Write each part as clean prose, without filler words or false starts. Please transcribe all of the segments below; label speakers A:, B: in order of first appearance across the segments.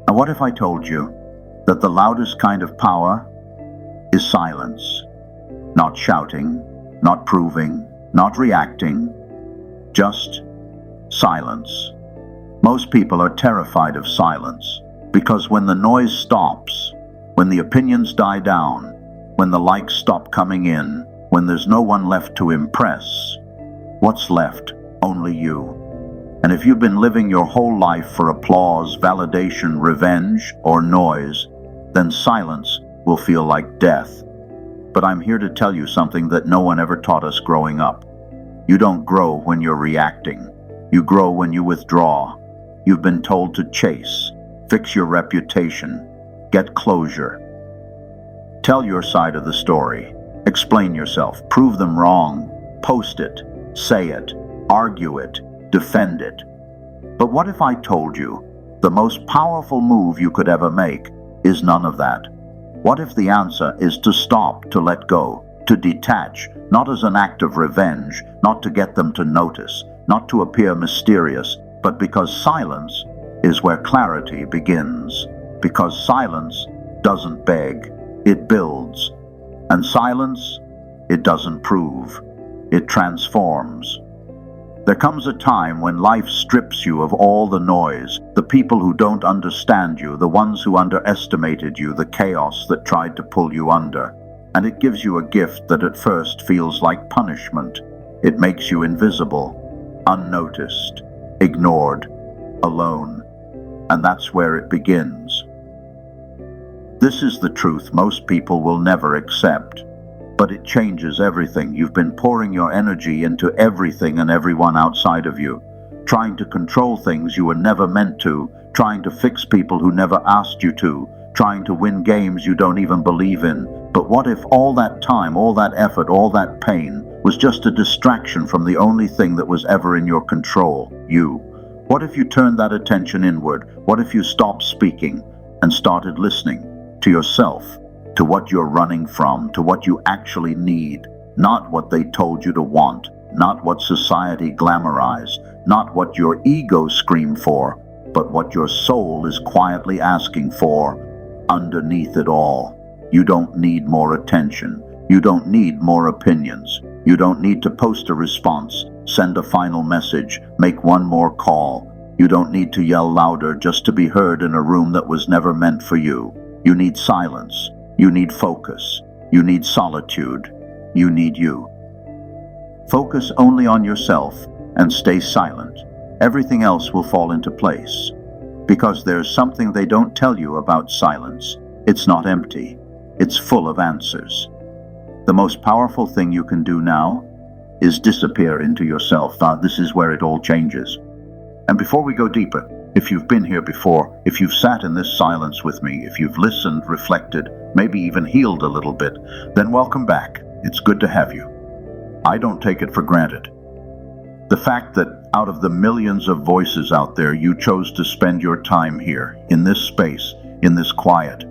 A: And what if I told you that the loudest kind of power is silence? Not shouting, not proving, not reacting, just silence. Most people are terrified of silence because when the noise stops, when the opinions die down, when the likes stop coming in, when there's no one left to impress, what's left? Only you. And if you've been living your whole life for applause, validation, revenge, or noise, then silence will feel like death. But I'm here to tell you something that no one ever taught us growing up. You don't grow when you're reacting. You grow when you withdraw. You've been told to chase, fix your reputation, get closure. Tell your side of the story. Explain yourself. Prove them wrong. Post it. Say it. Argue it. Defend it. But what if I told you the most powerful move you could ever make is none of that? What if the answer is to stop, to let go, to detach, not as an act of revenge, not to get them to notice, not to appear mysterious, but because silence is where clarity begins. Because silence doesn't beg, it builds. And silence, it doesn't prove, it transforms. There comes a time when life strips you of all the noise, the people who don't understand you, the ones who underestimated you, the chaos that tried to pull you under. And it gives you a gift that at first feels like punishment. It makes you invisible, unnoticed, ignored, alone. And that's where it begins. This is the truth most people will never accept. But it changes everything. You've been pouring your energy into everything and everyone outside of you, trying to control things you were never meant to, trying to fix people who never asked you to, trying to win games you don't even believe in. But what if all that time, all that effort, all that pain was just a distraction from the only thing that was ever in your control, you? What if you turned that attention inward? What if you stopped speaking and started listening to yourself? To what you're running from, to what you actually need, not what they told you to want, not what society glamorized, not what your ego screamed for, but what your soul is quietly asking for underneath it all. You don't need more attention. You don't need more opinions. You don't need to post a response, send a final message, make one more call. You don't need to yell louder just to be heard in a room that was never meant for you. You need silence. You need focus. You need solitude. You need you. Focus only on yourself and stay silent. Everything else will fall into place. Because there's something they don't tell you about silence. It's not empty. It's full of answers. The most powerful thing you can do now is disappear into yourself. This is where it all changes. And before we go deeper, if you've been here before, if you've sat in this silence with me, if you've listened, reflected, maybe even healed a little bit, then welcome back. It's good to have you. I don't take it for granted. The fact that out of the millions of voices out there, you chose to spend your time here, in this space, in this quiet.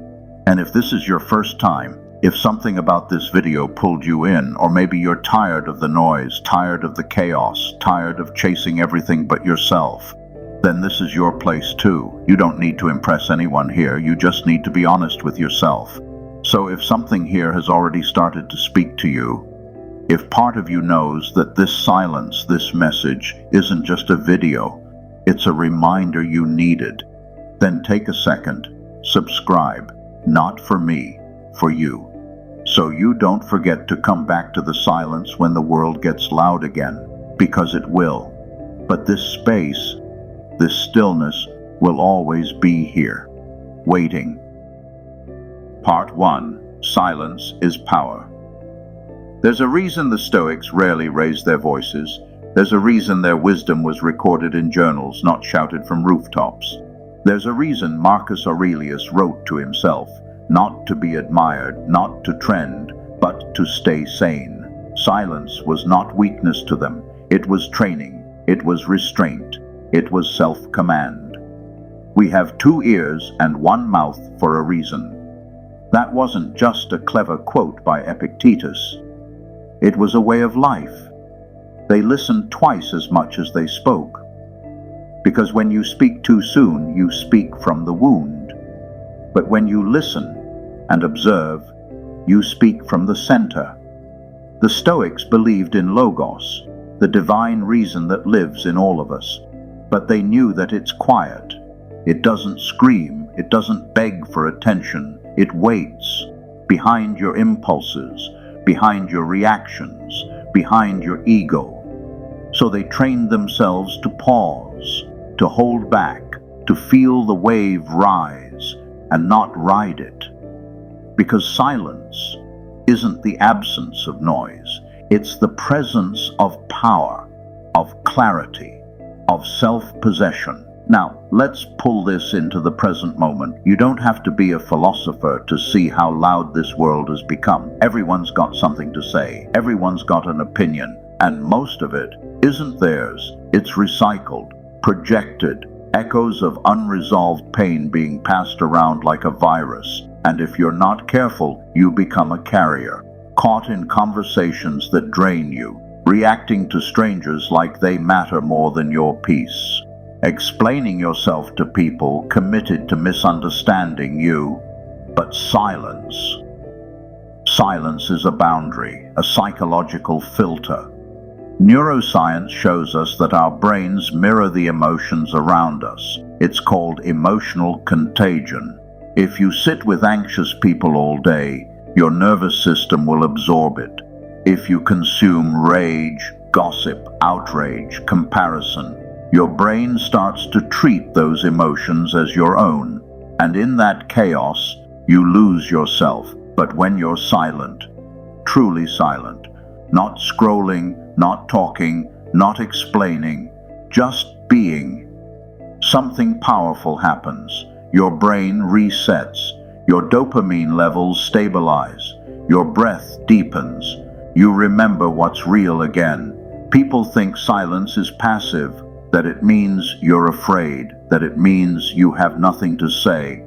A: And if this is your first time, if something about this video pulled you in, or maybe you're tired of the noise, tired of the chaos, tired of chasing everything but yourself, then this is your place too. You don't need to impress anyone here. You just need to be honest with yourself. So if something here has already started to speak to you, if part of you knows that this silence, this message, isn't just a video, it's a reminder you needed, then take a second, subscribe, not for me, for you. So you don't forget to come back to the silence when the world gets loud again, because it will. But this space, this stillness will always be here, waiting. Part 1. Silence is power. There's a reason the Stoics rarely raised their voices. There's a reason their wisdom was recorded in journals, not shouted from rooftops. There's a reason Marcus Aurelius wrote to himself, not to be admired, not to trend, but to stay sane. Silence was not weakness to them. It was training. It was restraint. It was self-command. We have 2 ears and 1 mouth for a reason. That wasn't just a clever quote by Epictetus. It was a way of life. They listened twice as much as they spoke. Because when you speak too soon, you speak from the wound. But when you listen and observe, you speak from the center. The Stoics believed in Logos, the divine reason that lives in all of us, but they knew that it's quiet. It doesn't scream, it doesn't beg for attention, it waits behind your impulses, behind your reactions, behind your ego. So they trained themselves to pause, to hold back, to feel the wave rise and not ride it. Because silence isn't the absence of noise, it's the presence of power, of clarity, of self-possession. Now, let's pull this into the present moment. You don't have to be a philosopher to see how loud this world has become. Everyone's got something to say. Everyone's got an opinion, and most of it isn't theirs. It's recycled, projected, echoes of unresolved pain being passed around like a virus. And if you're not careful, you become a carrier, caught in conversations that drain you, reacting to strangers like they matter more than your peace, explaining yourself to people committed to misunderstanding you. But silence. Silence is a boundary, a psychological filter. Neuroscience shows us that our brains mirror the emotions around us. It's called emotional contagion. If you sit with anxious people all day, your nervous system will absorb it. If you consume rage, gossip, outrage, comparison, your brain starts to treat those emotions as your own. And in that chaos, you lose yourself. But when you're silent, truly silent, not scrolling, not talking, not explaining, just being, something powerful happens. Your brain resets, your dopamine levels stabilize, your breath deepens, you remember what's real again. People think silence is passive, that it means you're afraid, that it means you have nothing to say.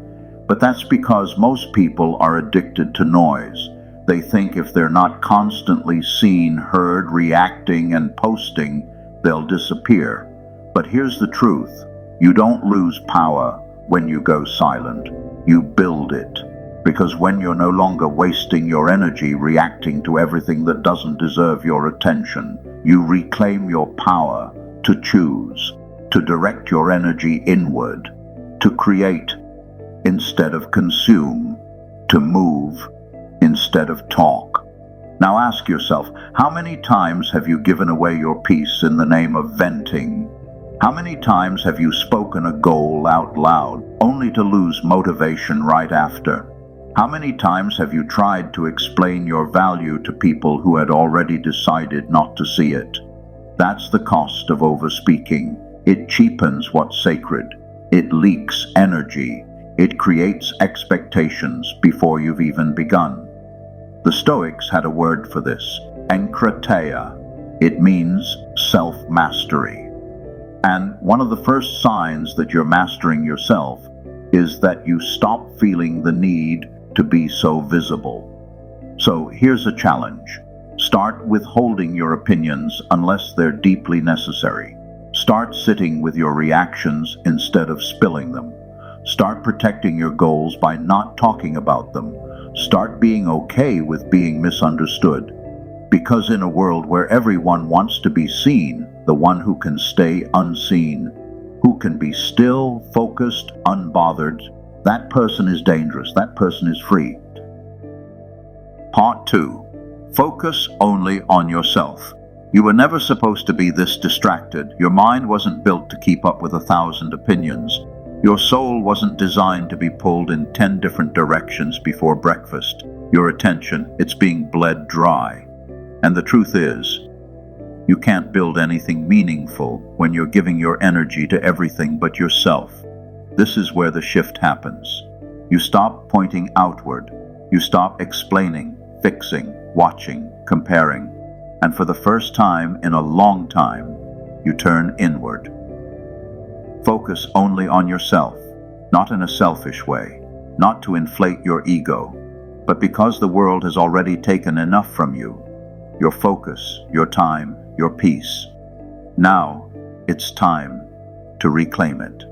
A: But that's because most people are addicted to noise. They think if they're not constantly seen, heard, reacting, and posting, they'll disappear. But here's the truth. You don't lose power when you go silent. You build it. Because when you're no longer wasting your energy reacting to everything that doesn't deserve your attention, you reclaim your power to choose, to direct your energy inward, to create instead of consume, to move instead of talk. Now ask yourself, how many times have you given away your peace in the name of venting? How many times have you spoken a goal out loud, only to lose motivation right after? How many times have you tried to explain your value to people who had already decided not to see it? That's the cost of overspeaking. It cheapens what's sacred. It leaks energy. It creates expectations before you've even begun. The Stoics had a word for this, enkrateia. It means self-mastery. And one of the first signs that you're mastering yourself is that you stop feeling the need to be so visible. So here's a challenge. Start withholding your opinions unless they're deeply necessary. Start sitting with your reactions instead of spilling them. Start protecting your goals by not talking about them. Start being okay with being misunderstood. Because in a world where everyone wants to be seen, the one who can stay unseen, who can be still, focused, unbothered, that person is dangerous. That person is free. Part 2. Focus only on yourself. You were never supposed to be this distracted. Your mind wasn't built to keep up with 1,000 opinions. Your soul wasn't designed to be pulled in 10 different directions before breakfast. Your attention, it's being bled dry. And the truth is, you can't build anything meaningful when you're giving your energy to everything but yourself. This is where the shift happens. You stop pointing outward. You stop explaining, fixing, watching, comparing. And for the first time in a long time, you turn inward. Focus only on yourself, not in a selfish way, not to inflate your ego, but because the world has already taken enough from you. Your focus, your time, your peace. Now, it's time. to reclaim it.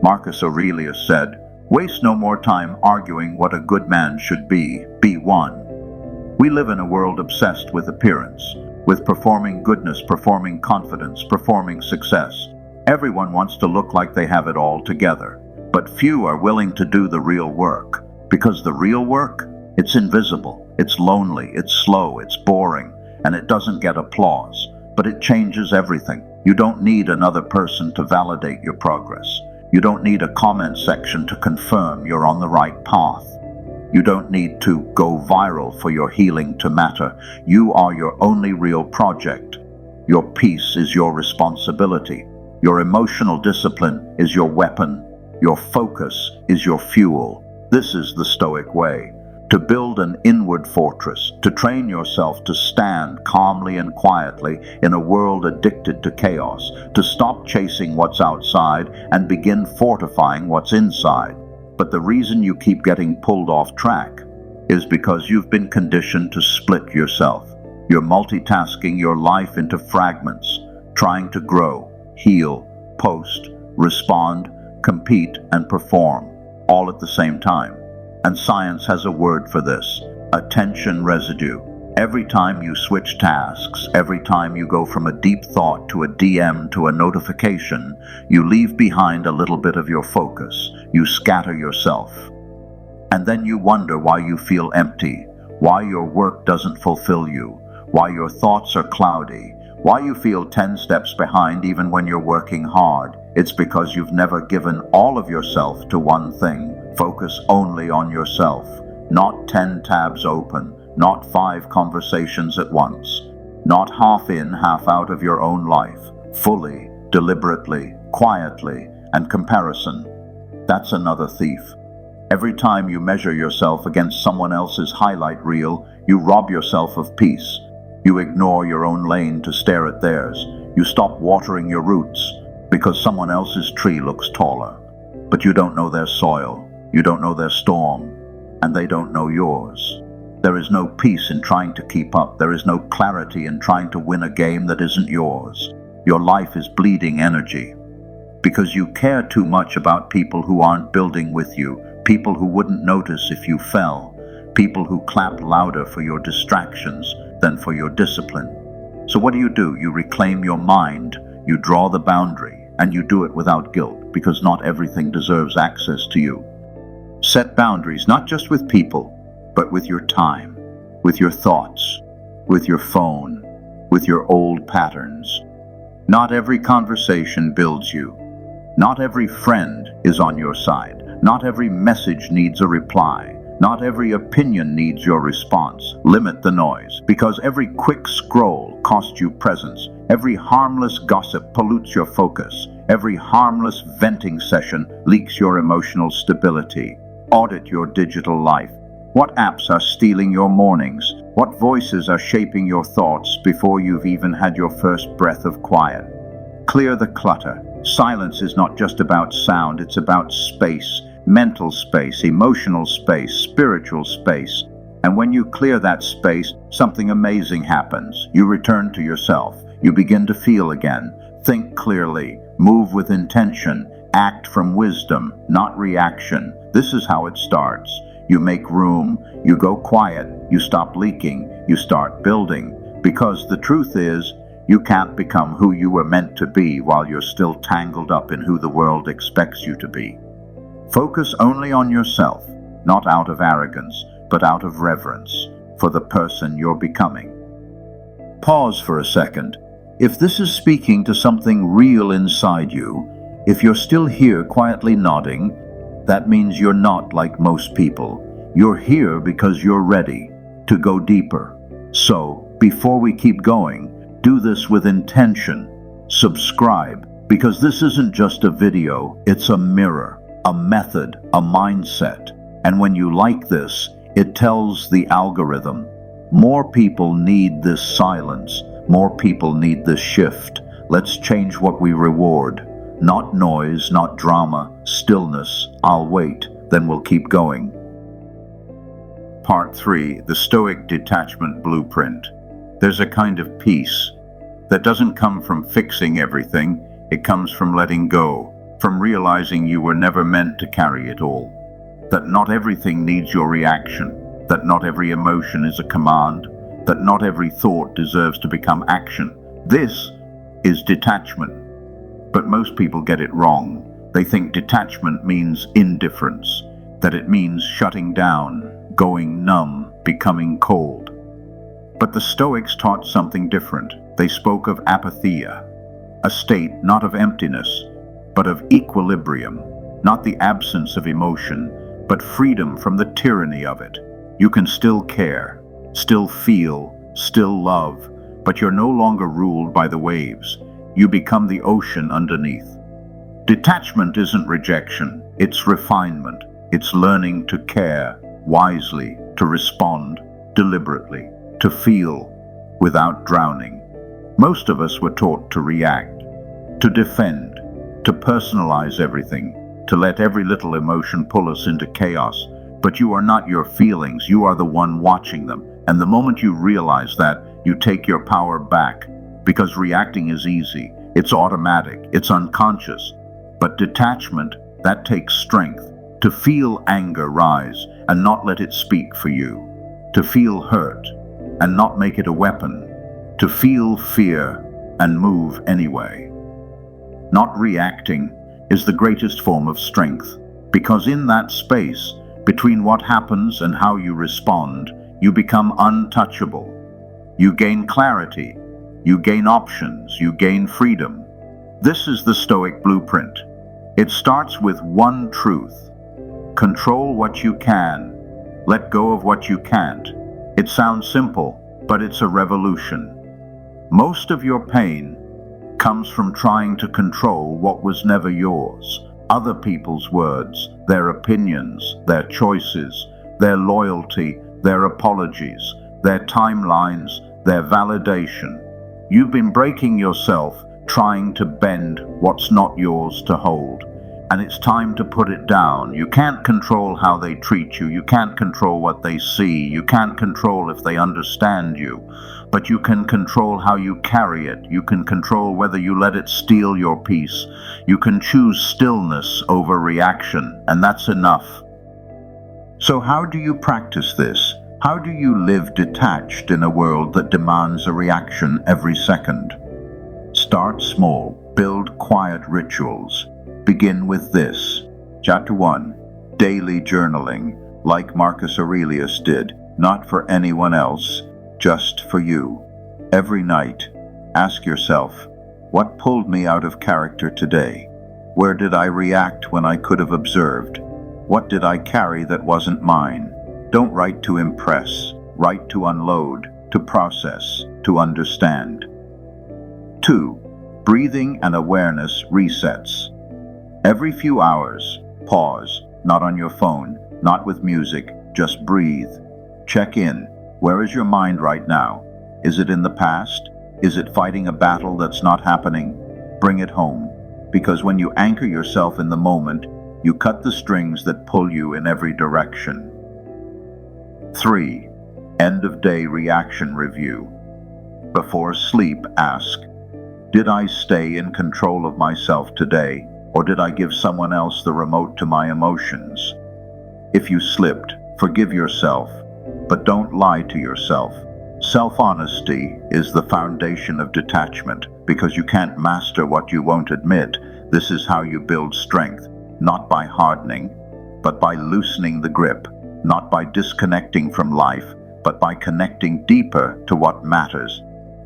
A: Marcus Aurelius said, "Waste no more time arguing what a good man should be one." We live in a world obsessed with appearance, with performing goodness, performing confidence, performing success. Everyone wants to look like they have it all together, but few are willing to do the real work. Because the real work, it's invisible, it's lonely, it's slow, it's boring, and it doesn't get applause, but it changes everything. You don't need another person to validate your progress. You don't need a comment section to confirm you're on the right path. You don't need to go viral for your healing to matter. You are your only real project. Your peace is your responsibility. Your emotional discipline is your weapon. Your focus is your fuel. This is the Stoic way. To build an inward fortress, to train yourself to stand calmly and quietly in a world addicted to chaos, to stop chasing what's outside and begin fortifying what's inside. But the reason you keep getting pulled off track is because you've been conditioned to split yourself. You're multitasking your life into fragments, trying to grow, heal, post, respond, compete, and perform, all at the same time. And science has a word for this: attention residue. Every time you switch tasks, every time you go from a deep thought to a DM to a notification, you leave behind a little bit of your focus. You scatter yourself. And then you wonder why you feel empty, why your work doesn't fulfill you, why your thoughts are cloudy, why you feel 10 steps behind even when you're working hard. It's because you've never given all of yourself to one thing. Focus only on yourself, not 10 tabs open, not 5 conversations at once, not half in, half out of your own life, fully, deliberately, quietly, and comparison. That's another thief. Every time you measure yourself against someone else's highlight reel, you rob yourself of peace. You ignore your own lane to stare at theirs. You stop watering your roots because someone else's tree looks taller. But you don't know their soil, you don't know their storm, and they don't know yours. There is no peace in trying to keep up. There is no clarity in trying to win a game that isn't yours. Your life is bleeding energy because you care too much about people who aren't building with you, people who wouldn't notice if you fell, people who clap louder for your distractions than for your discipline. So what do? You reclaim your mind, you draw the boundary, and you do it without guilt, because not everything deserves access to you. Set boundaries, not just with people, but with your time, with your thoughts, with your phone, with your old patterns. Not every conversation builds you. Not every friend is on your side. Not every message needs a reply. Not every opinion needs your response. Limit the noise, because every quick scroll costs you presence. Every harmless gossip pollutes your focus. Every harmless venting session leaks your emotional stability. Audit your digital life. What apps are stealing your mornings? What voices are shaping your thoughts before you've even had your first breath of quiet? Clear the clutter. Silence is not just about sound, it's about space. Mental space, emotional space, spiritual space. And when you clear that space, something amazing happens. You return to yourself. You begin to feel again. Think clearly. Move with intention. Act from wisdom, not reaction. This is how it starts. You make room. You go quiet. You stop leaking. You start building. Because the truth is, you can't become who you were meant to be while you're still tangled up in who the world expects you to be. Focus only on yourself, not out of arrogance, but out of reverence for the person you're becoming. Pause for a second. If this is speaking to something real inside you, if you're still here quietly nodding, that means you're not like most people. You're here because you're ready to go deeper. So, before we keep going, do this with intention. Subscribe, because this isn't just a video, it's a mirror, a method, a mindset. And when you like this, it tells the algorithm, more people need this silence, more people need this shift. Let's change what we reward. Not noise, not drama, stillness. I'll wait, then we'll keep going. Part 3, the Stoic Detachment Blueprint. There's a kind of peace that doesn't come from fixing everything. It comes from letting go, from realizing you were never meant to carry it all. That not everything needs your reaction, that not every emotion is a command, that not every thought deserves to become action. This is detachment. But most people get it wrong. They think detachment means indifference, that it means shutting down, going numb, becoming cold. But the Stoics taught something different. They spoke of apatheia, a state not of emptiness, but of equilibrium, not the absence of emotion, but freedom from the tyranny of it. You can still care, still feel, still love, but you're no longer ruled by the waves. You become the ocean underneath. Detachment isn't rejection, it's refinement. It's learning to care wisely, to respond deliberately, to feel without drowning. Most of us were taught to react, to defend, to personalize everything, to let every little emotion pull us into chaos. But you are not your feelings, you are the one watching them. And the moment you realize that, you take your power back. Because reacting is easy, it's automatic, it's unconscious. But detachment, that takes strength. To feel anger rise and not let it speak for you. To feel hurt and not make it a weapon. To feel fear and move anyway. Not reacting is the greatest form of strength, because in that space, between what happens and how you respond, you become untouchable. You gain clarity, you gain options, you gain freedom. This is the Stoic blueprint. It starts with one truth. Control what you can, let go of what you can't. It sounds simple, but it's a revolution. Most of your pain comes from trying to control what was never yours. Other people's words, their opinions, their choices, their loyalty, their apologies, their timelines, their validation. You've been breaking yourself trying to bend what's not yours to hold. And it's time to put it down. You can't control how they treat you. You can't control what they see. You can't control if they understand you. But you can control how you carry it. You can control whether you let it steal your peace. You can choose stillness over reaction, and that's enough. So how do you practice this? How do you live detached in a world that demands a reaction every second? Start small. Build quiet rituals. Begin with this. Chapter 1. Daily journaling, like Marcus Aurelius did, not for anyone else, just for you. Every night, ask yourself, what pulled me out of character today? Where did I react when I could have observed? What did I carry that wasn't mine? Don't write to impress, write to unload, to process, to understand. 2. Breathing and awareness resets. Every few hours, pause, not on your phone, not with music, just breathe. Check in. Where is your mind right now? Is it in the past? Is it fighting a battle that's not happening? Bring it home. Because when you anchor yourself in the moment, you cut the strings that pull you in every direction. 3. End of day reaction review. Before sleep, ask, did I stay in control of myself today? Or did I give someone else the remote to my emotions? If you slipped, forgive yourself, but don't lie to yourself. Self-honesty is the foundation of detachment, because you can't master what you won't admit. This is how you build strength, not by hardening, but by loosening the grip, not by disconnecting from life, but by connecting deeper to what matters.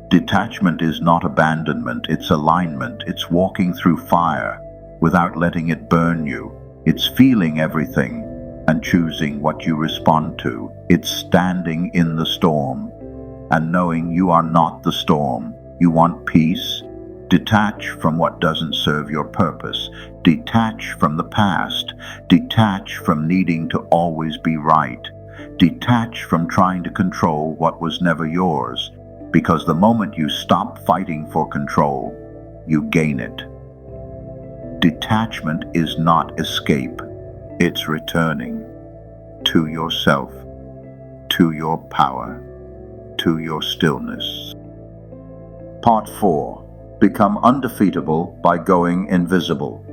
A: Detachment is not abandonment, it's alignment. It's walking through fire without letting it burn you. It's feeling everything and choosing what you respond to. It's standing in the storm and knowing you are not the storm. You want peace? Detach from what doesn't serve your purpose. Detach from the past. Detach from needing to always be right. Detach from trying to control what was never yours. Because the moment you stop fighting for control, you gain it. Detachment is not escape. It's returning to yourself, to your power, to your stillness. Part 4. become undefeatable by going invisible.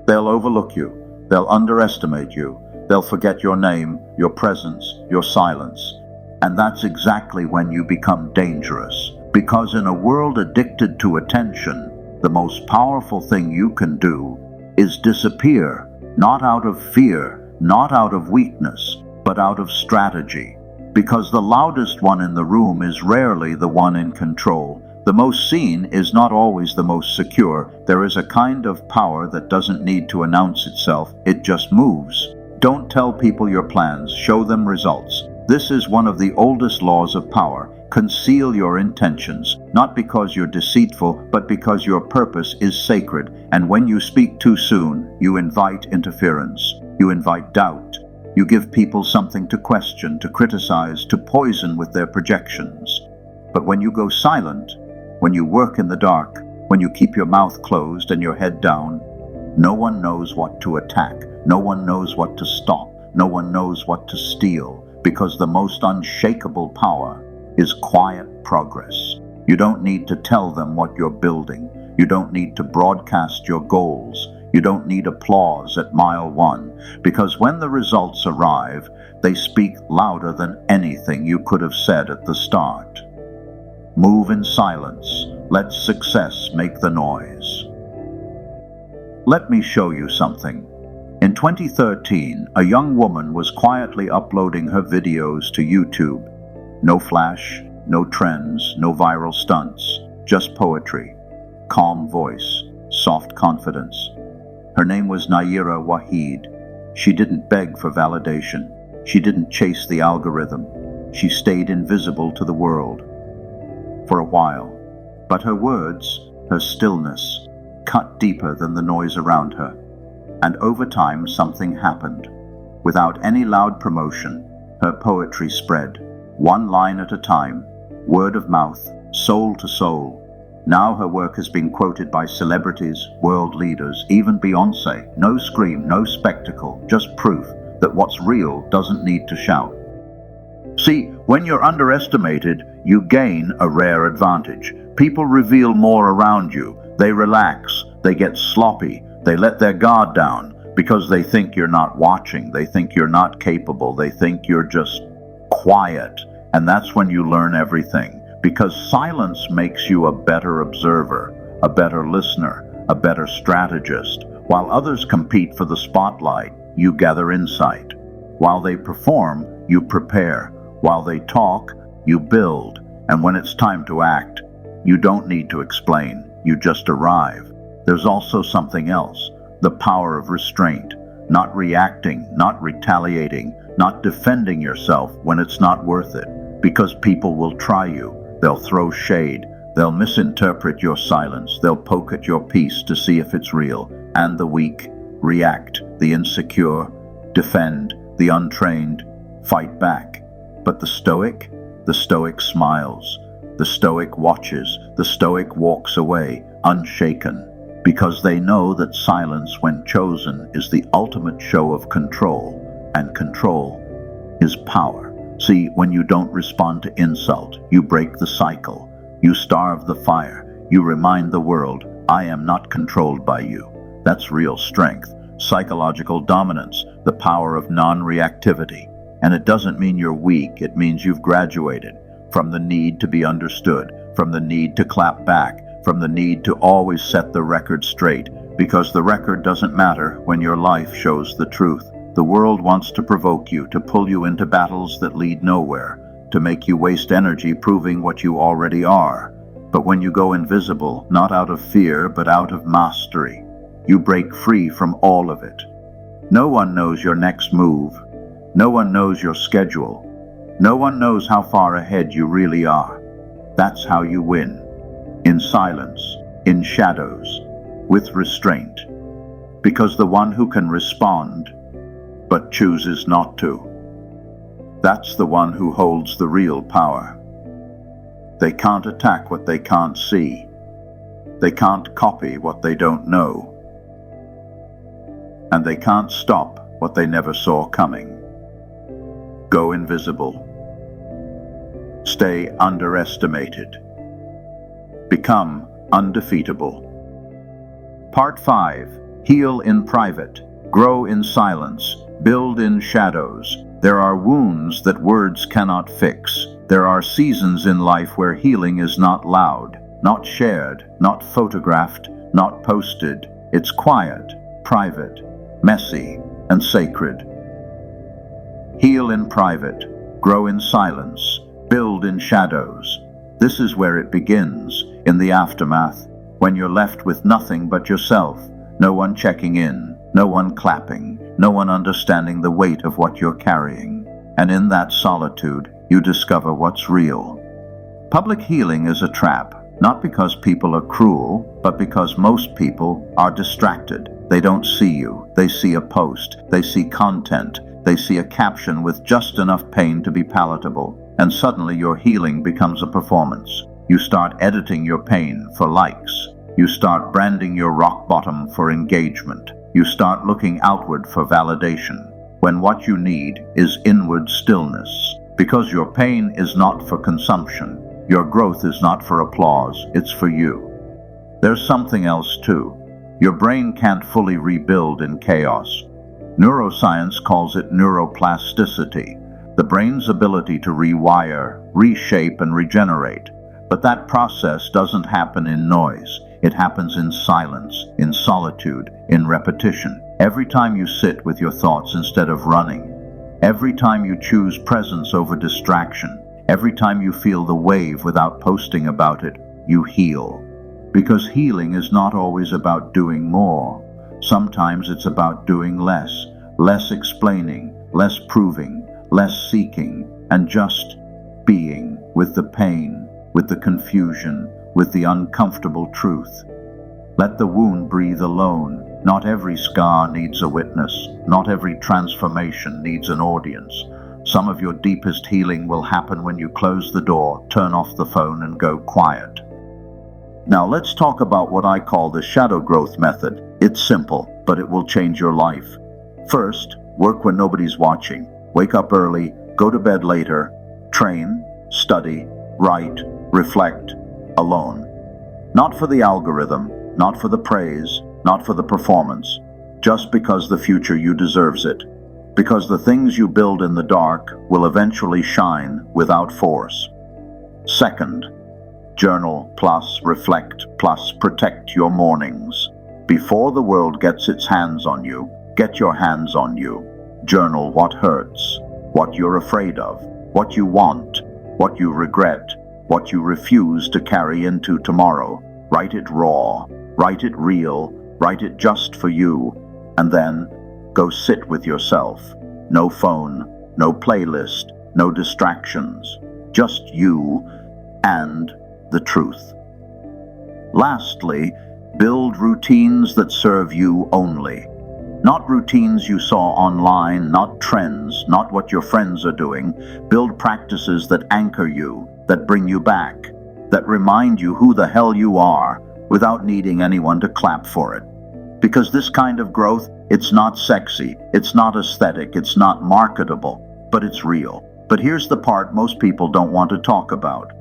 A: They'll overlook you, they'll underestimate you, they'll forget your name, your presence, your silence. And that's exactly when you become dangerous. Because in a world addicted to attention, the most powerful thing you can do is disappear, not out of fear, not out of weakness, but out of strategy. Because the loudest one in the room is rarely the one in control. The most seen is not always the most secure. There is a kind of power that doesn't need to announce itself, it just moves. Don't tell people your plans, show them results. This is one of the oldest laws of power. Conceal your intentions, not because you're deceitful, but because your purpose is sacred. And when you speak too soon, you invite interference. You invite doubt. You give people something to question, to criticize, to poison with their projections. But when you go silent, when you work in the dark, when you keep your mouth closed and your head down, no one knows what to attack. No one knows what to stop. No one knows what to steal. Because the most unshakable power is quiet progress. You don't need to tell them what you're building. You don't need to broadcast your goals. You don't need applause at mile 1, because when the results arrive, they speak louder than anything you could have said at the start. Move in silence. Let success make the noise. Let me show you something. In 2013, a young woman was quietly uploading her videos to YouTube. No flash, no trends, no viral stunts, just poetry, calm voice, soft confidence. Her name was Naira Waheed. She didn't beg for validation. She didn't chase the algorithm. She stayed invisible to the world. For a while. But her words, her stillness, cut deeper than the noise around her. And over time something happened. Without any loud promotion, her poetry spread, one line at a time, word of mouth, soul to soul. Now her work has been quoted by celebrities, world leaders, even Beyoncé. No scream, no spectacle, just proof that what's real doesn't need to shout. See, when you're underestimated, you gain a rare advantage. People reveal more around you. They relax, they get sloppy, they let their guard down because they think you're not watching, they think you're not capable, they think you're just quiet. And that's when you learn everything. Because silence makes you a better observer, a better listener, a better strategist. While others compete for the spotlight, you gather insight. While they perform, you prepare. While they talk, you build. And when it's time to act, you don't need to explain, you just arrive. There's also something else, the power of restraint. Not reacting, not retaliating, not defending yourself when it's not worth it. Because people will try you. They'll throw shade. They'll misinterpret your silence. They'll poke at your peace to see if it's real. And the weak react. The insecure defend. The untrained fight back. But the Stoic smiles. The Stoic watches. The Stoic walks away, unshaken. Because they know that silence, when chosen, is the ultimate show of control. And control is power. See, when you don't respond to insult, you break the cycle. You starve the fire. You remind the world, I am not controlled by you. That's real strength, psychological dominance, the power of non-reactivity. And it doesn't mean you're weak, it means you've graduated from the need to be understood, from the need to clap back, from the need to always set the record straight, because the record doesn't matter when your life shows the truth. The world wants to provoke you, to pull you into battles that lead nowhere, to make you waste energy proving what you already are. But when you go invisible, not out of fear, but out of mastery, you break free from all of it. No one knows your next move. No one knows your schedule. No one knows how far ahead you really are. That's how you win. In silence, in shadows, with restraint. Because the one who can respond but chooses not to, that's the one who holds the real power. They can't attack what they can't see. They can't copy what they don't know. And they can't stop what they never saw coming. Go invisible. Stay underestimated. Become undefeatable. Part 5. Heal in private. Grow in silence. Build in shadows. There are wounds that words cannot fix. There are seasons in life where healing is not loud, not shared, not photographed, not posted. It's quiet, private, messy, and sacred. Heal in private. Grow in silence. Build in shadows. This is where it begins, in the aftermath, when you're left with nothing but yourself, no one checking in, no one clapping, no one understanding the weight of what you're carrying. And in that solitude, you discover what's real. Public healing is a trap, not because people are cruel, but because most people are distracted. They don't see you. They see a post. They see content. They see a caption with just enough pain to be palatable. And suddenly your healing becomes a performance. You start editing your pain for likes. You start branding your rock bottom for engagement. You start looking outward for validation, when what you need is inward stillness. Because your pain is not for consumption. Your growth is not for applause, it's for you. There's something else too. Your brain can't fully rebuild in chaos. Neuroscience calls it neuroplasticity, the brain's ability to rewire, reshape, and regenerate. But that process doesn't happen in noise. It happens in silence, in solitude, in repetition. Every time you sit with your thoughts instead of running. Every time you choose presence over distraction. Every time you feel the wave without posting about it, you heal. Because healing is not always about doing more. Sometimes it's about doing less. Less explaining, less proving, less seeking, and just being with the pain, with the confusion, with the uncomfortable truth. Let the wound breathe alone. Not every scar needs a witness. Not every transformation needs an audience. Some of your deepest healing will happen when you close the door, turn off the phone, and go quiet. Now let's talk about what I call the shadow growth method. It's simple, but it will change your life. First, work when nobody's watching. Wake up early, go to bed later, train, study, write, reflect, alone. Not for the algorithm, not for the praise, not for the performance, just because the future you deserves it. Because the things you build in the dark will eventually shine without force. Second, journal plus reflect plus protect your mornings. Before the world gets its hands on you, get your hands on you. Journal what hurts, what you're afraid of, what you want, what you regret, what you refuse to carry into tomorrow. Write it raw, write it real, write it just for you, and then go sit with yourself. No phone, no playlist, no distractions, just you and the truth. Lastly, build routines that serve you only. Not routines you saw online, not trends, not what your friends are doing. Build practices that anchor you, that bring you back, that remind you who the hell you are without needing anyone to clap for it. Because this kind of growth, it's not sexy, it's not aesthetic, it's not marketable, but it's real. But here's the part most people don't want to talk about.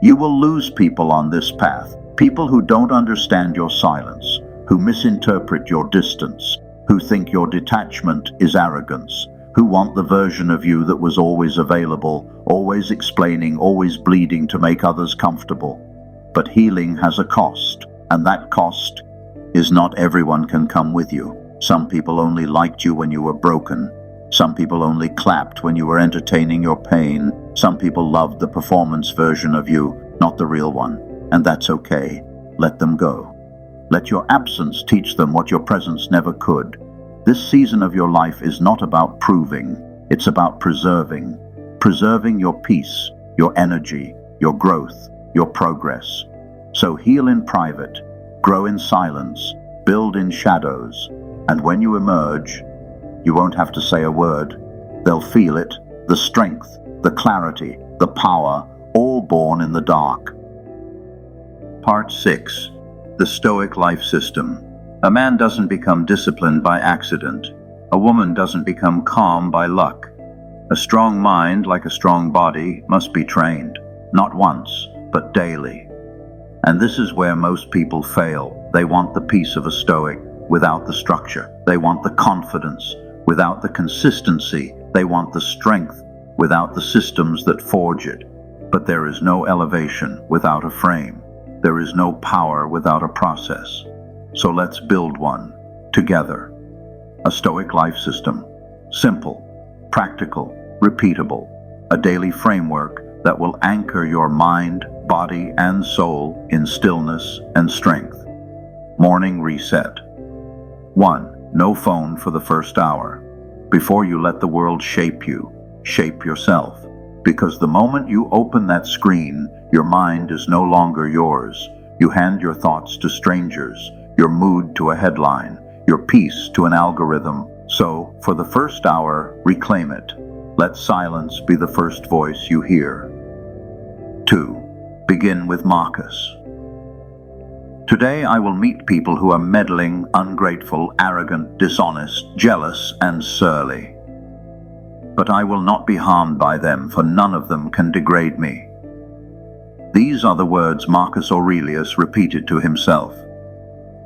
A: You will lose people on this path, people who don't understand your silence, who misinterpret your distance, who think your detachment is arrogance, who want the version of you that was always available, always explaining, always bleeding to make others comfortable. But healing has a cost, and that cost is not everyone can come with you. Some people only liked you when you were broken. Some people only clapped when you were entertaining your pain. Some people loved the performance version of you, not the real one. And that's okay. Let them go. Let your absence teach them what your presence never could. This season of your life is not about proving. It's about preserving. Preserving your peace, your energy, your growth, your progress. So heal in private, grow in silence, build in shadows, and when you emerge, you won't have to say a word. They'll feel it, the strength, the clarity, the power, all born in the dark. Part 6. The Stoic Life System. A man doesn't become disciplined by accident. A woman doesn't become calm by luck. A strong mind, like a strong body, must be trained, not once, but daily. And this is where most people fail. They want the peace of a Stoic without the structure. They want the confidence without the consistency. They want the strength without the systems that forge it. But there is no elevation without a frame. There is no power without a process. So let's build one together. A Stoic life system. Simple, practical, repeatable. A daily framework that will anchor your mind, body, and soul in stillness and strength. Morning reset. 1. No phone for the first hour. Before you let the world shape you, shape yourself. Because the moment you open that screen, your mind is no longer yours. You hand your thoughts to strangers, your mood to a headline, your peace to an algorithm. So, for the first hour, reclaim it. Let silence be the first voice you hear. 2. Begin with Marcus. Today I will meet people who are meddling, ungrateful, arrogant, dishonest, jealous, and surly. But I will not be harmed by them, for none of them can degrade me. These are the words Marcus Aurelius repeated to himself.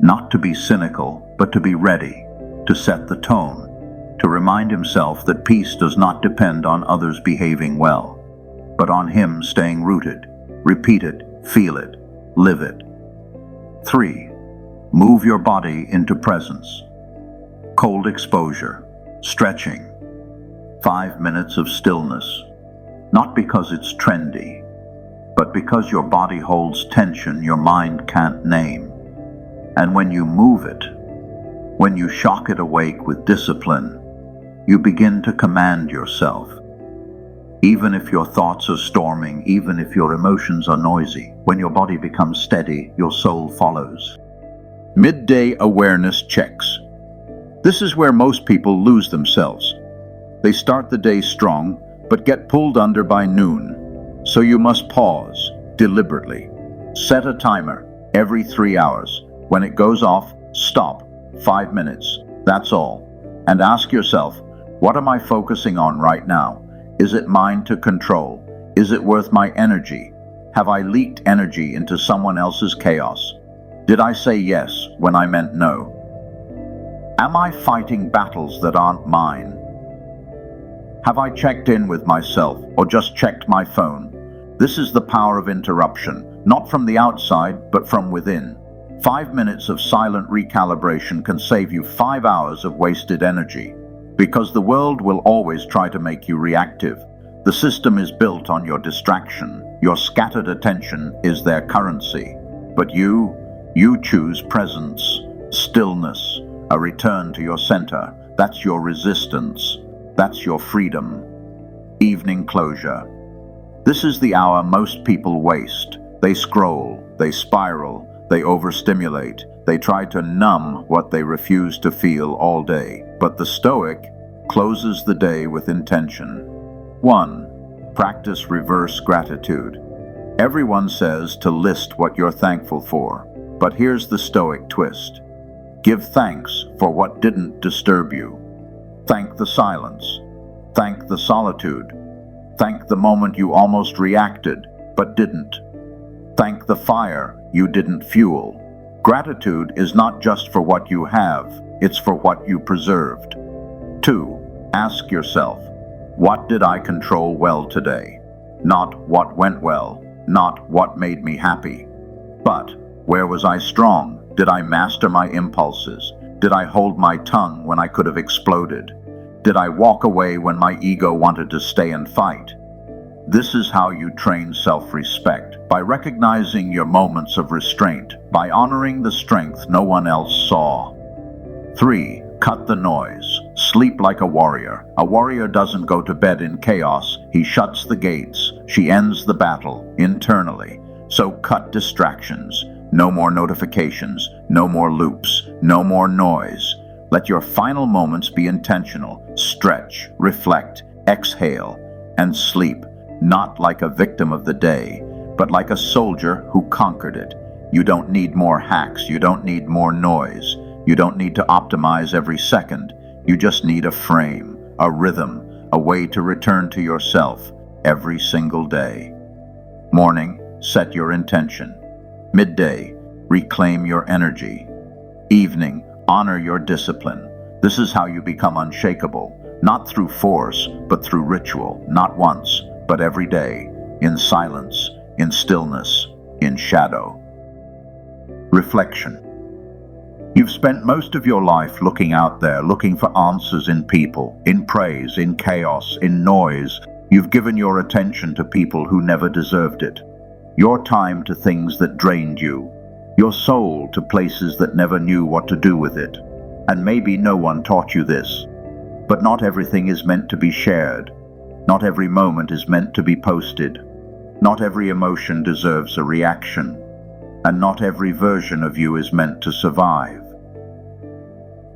A: Not to be cynical, but to be ready, to set the tone, to remind himself that peace does not depend on others behaving well, but on him staying rooted. Repeat it, feel it, live it. 3. Move your body into presence. Cold exposure, stretching. 5 minutes of stillness, not because it's trendy, but because your body holds tension your mind can't name. And when you move it, when you shock it awake with discipline, you begin to command yourself. Even if your thoughts are storming, even if your emotions are noisy, when your body becomes steady, your soul follows. Midday awareness checks. This is where most people lose themselves. They start the day strong, but get pulled under by noon. So you must pause, deliberately. Set a timer every 3 hours. When it goes off, stop. 5 minutes. That's all. And ask yourself, what am I focusing on right now? Is it mine to control? Is it worth my energy? Have I leaked energy into someone else's chaos? Did I say yes when I meant no? Am I fighting battles that aren't mine? Have I checked in with myself or just checked my phone? This is the power of interruption, not from the outside, but from within. 5 minutes of silent recalibration can save you 5 hours of wasted energy. Because the world will always try to make you reactive. The system is built on your distraction. Your scattered attention is their currency. But you choose presence, stillness, a return to your center. That's your resistance. That's your freedom. Evening closure. This is the hour most people waste. They scroll, they spiral, they overstimulate. They try to numb what they refuse to feel all day. But the Stoic closes the day with intention. 1. Practice reverse gratitude. Everyone says to list what you're thankful for. But here's the Stoic twist. Give thanks for what didn't disturb you. Thank the silence. Thank the solitude. Thank the moment you almost reacted, but didn't. Thank the fire you didn't fuel. Gratitude is not just for what you have, it's for what you preserved. 2. Ask yourself, what did I control well today? Not what went well, not what made me happy. But where was I strong? Did I master my impulses? Did I hold my tongue when I could have exploded? Did I walk away when my ego wanted to stay and fight? This is how you train self-respect, by recognizing your moments of restraint, by honoring the strength no one else saw. 3. Cut the noise. Sleep like a warrior. A warrior doesn't go to bed in chaos. He shuts the gates. She ends the battle internally. So cut distractions. No more notifications. No more loops. No more noise. Let your final moments be intentional. Stretch, reflect, exhale, and sleep. Not like a victim of the day, but like a soldier who conquered it. You don't need more hacks. You don't need more noise. You don't need to optimize every second. You just need a frame, a rhythm, a way to return to yourself every single day. Morning, set your intention. Midday, reclaim your energy. Evening, honor your discipline. This is how you become unshakable, not through force, but through ritual, not once, but every day, in silence, in stillness, in shadow. Reflection. You've spent most of your life looking out there, looking for answers in people, in praise, in chaos, in noise. You've given your attention to people who never deserved it, your time to things that drained you, your soul to places that never knew what to do with it. And maybe no one taught you this, but not everything is meant to be shared. Not every moment is meant to be posted. Not every emotion deserves a reaction, and not every version of you is meant to survive.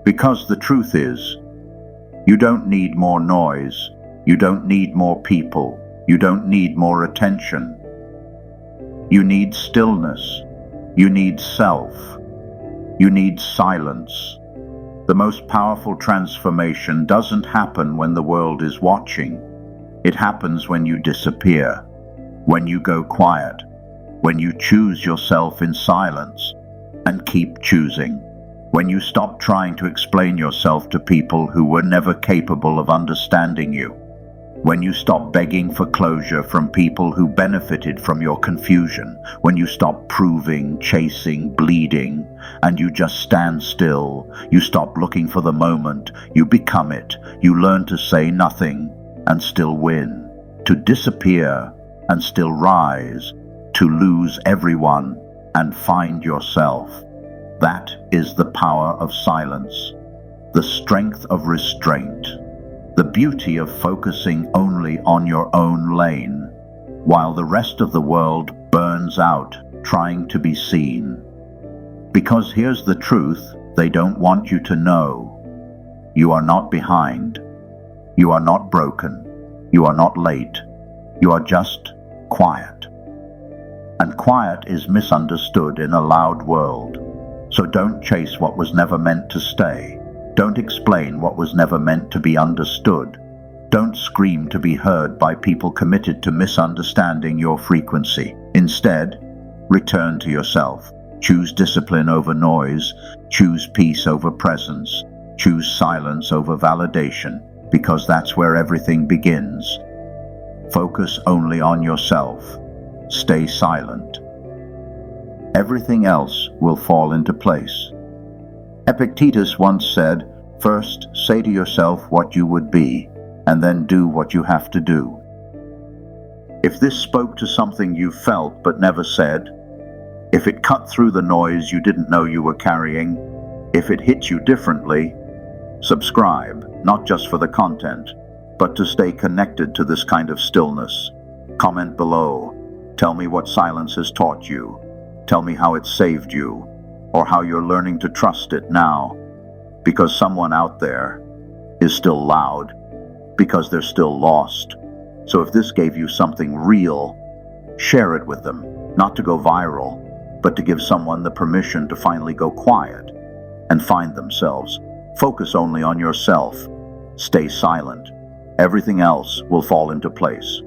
A: Because the truth is, you don't need more noise, you don't need more people, you don't need more attention. You need stillness, you need self, you need silence. The most powerful transformation doesn't happen when the world is watching. It happens when you disappear, when you go quiet, when you choose yourself in silence and keep choosing, when you stop trying to explain yourself to people who were never capable of understanding you, when you stop begging for closure from people who benefited from your confusion, when you stop proving, chasing, bleeding, and you just stand still, you stop looking for the moment, you become it, you learn to say nothing and still win, to disappear and still rise, to lose everyone and find yourself. That is the power of silence, the strength of restraint, the beauty of focusing only on your own lane, while the rest of the world burns out trying to be seen. Because here's the truth they don't want you to know. You are not behind. You are not broken. You are not late. You are just quiet. And quiet is misunderstood in a loud world. So don't chase what was never meant to stay. Don't explain what was never meant to be understood. Don't scream to be heard by people committed to misunderstanding your frequency. Instead, return to yourself. Choose discipline over noise. Choose peace over presence. Choose silence over validation, because that's where everything begins. Focus only on yourself. Stay silent. Everything else will fall into place. Epictetus once said, "First, say to yourself what you would be, and then do what you have to do." If this spoke to something you felt but never said, if it cut through the noise you didn't know you were carrying, if it hit you differently, subscribe, not just for the content, but to stay connected to this kind of stillness. Comment below. Tell me what silence has taught you. Tell me how it saved you, or how you're learning to trust it now. Because someone out there is still loud, because they're still lost. So if this gave you something real, share it with them, not to go viral, but to give someone the permission to finally go quiet and find themselves. Focus only on yourself. Stay silent. Everything else will fall into place.